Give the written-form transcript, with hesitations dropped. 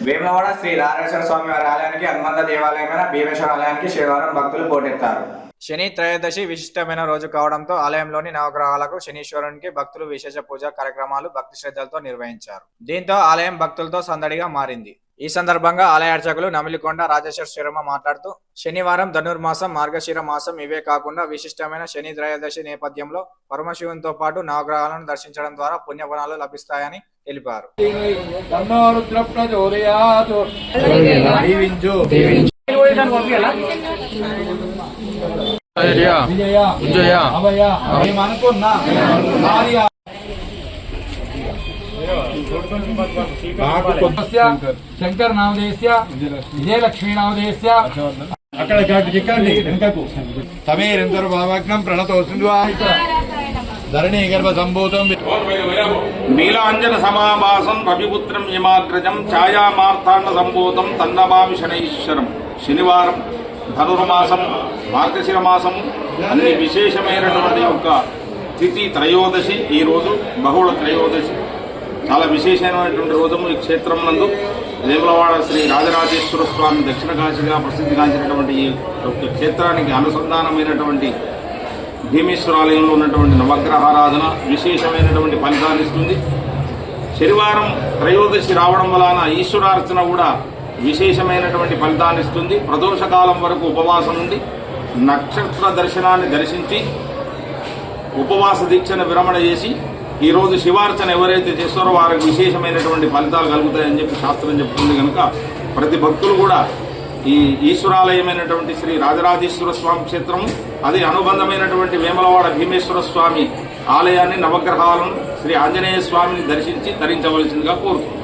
వేములవాడ శ్రీ రాజరాజేశ్వర స్వామి వారి ఆలయానికి అనుబంధ దేవాలయమైన భీమేశ్వర ఆలయానికి శనివారం భక్తులు పోటెత్తారు. శని త్రయోదశి విశిష్టమైన రోజు కావడంతో ఆలయంలోని నవగ్రహాలకు శనీశ్వరునికి భక్తులు విశేష పూజా కార్యక్రమాలు భక్తి శ్రద్ధలతో నిర్వహించారు. దీంతో ఆలయం భక్తులతో సందడిగా మారింది. ఈ సందర్భంగా ఆలయ అర్చకులు నమిలికొండ రాజేశ్వర శర్మ మాట్లాడుతూ శనివారం ధనుర్మాసం మార్గశిర మాసం ఇవే కాకుండా విశిష్టమైన శని త్రయోదశి నేపథ్యంలో పరమశివునితో పాటు నవగ్రహాలను దర్శించడం ద్వారా పుణ్యఫలాలు లభిస్తాయని తెలిపారు. శంకర్ నామదేశ్య విజయలక్ష్మీ నామదేశ్య అక్కడ ఎక్కండి వెనుకకు సమీరంతర భావాగ్నం ప్రణతోసింది ధరణి గర్భ సంభూతం నీలాంజన సమాభాసం రవిపుత్రం యమాగ్రజం ఛాయామార్తాండ సంభూతం తన్నమామి శనైశ్వరం. శనివారం ధనుర్మాసం మార్గశిర మాసం అన్ని విశేషమైనటువంటి ఒక తిథి త్రయోదశి. ఈ రోజు బహుళ త్రయోదశి చాలా విశేషమైనటువంటి రోజు. ఈ క్షేత్రం నందు వేములవాడ శ్రీ రాజరాజేశ్వర స్వామి దక్షిణ కాశీగా ప్రసిద్ధిగాంచినటువంటి ఈ యొక్క క్షేత్రానికి అనుసంధానమైనటువంటి భీమేశ్వరాలయంలో ఉన్నటువంటి నవగ్రహారాధన విశేషమైనటువంటి ఫలితాన్ని ఇస్తుంది. శనివారం త్రయోదశి రావడం వలన ఈశ్వరార్చన కూడా విశేషమైనటువంటి ఫలితాన్ని ఇస్తుంది. ప్రదోషకాలం వరకు ఉపవాసం ఉండి నక్షత్ర దర్శనాన్ని దర్శించి ఉపవాస దీక్షను విరమణ చేసి ఈరోజు శివార్చన ఎవరైతే చేస్తారో వారికి విశేషమైనటువంటి ఫలితాలు కలుగుతాయని చెప్పి శాస్త్రం చెప్తుంది. కనుక ప్రతి భక్తులు కూడా ఈ ఈశ్వరాలయమైనటువంటి శ్రీ రాజరాజేశ్వర స్వామి క్షేత్రము, అది అనుబంధమైనటువంటి వేములవాడ భీమేశ్వర స్వామి ఆలయాన్ని, నవగ్రహాలను, శ్రీ ఆంజనేయ స్వామిని దర్శించి తరించవలసిందిగా కోరుతుంది.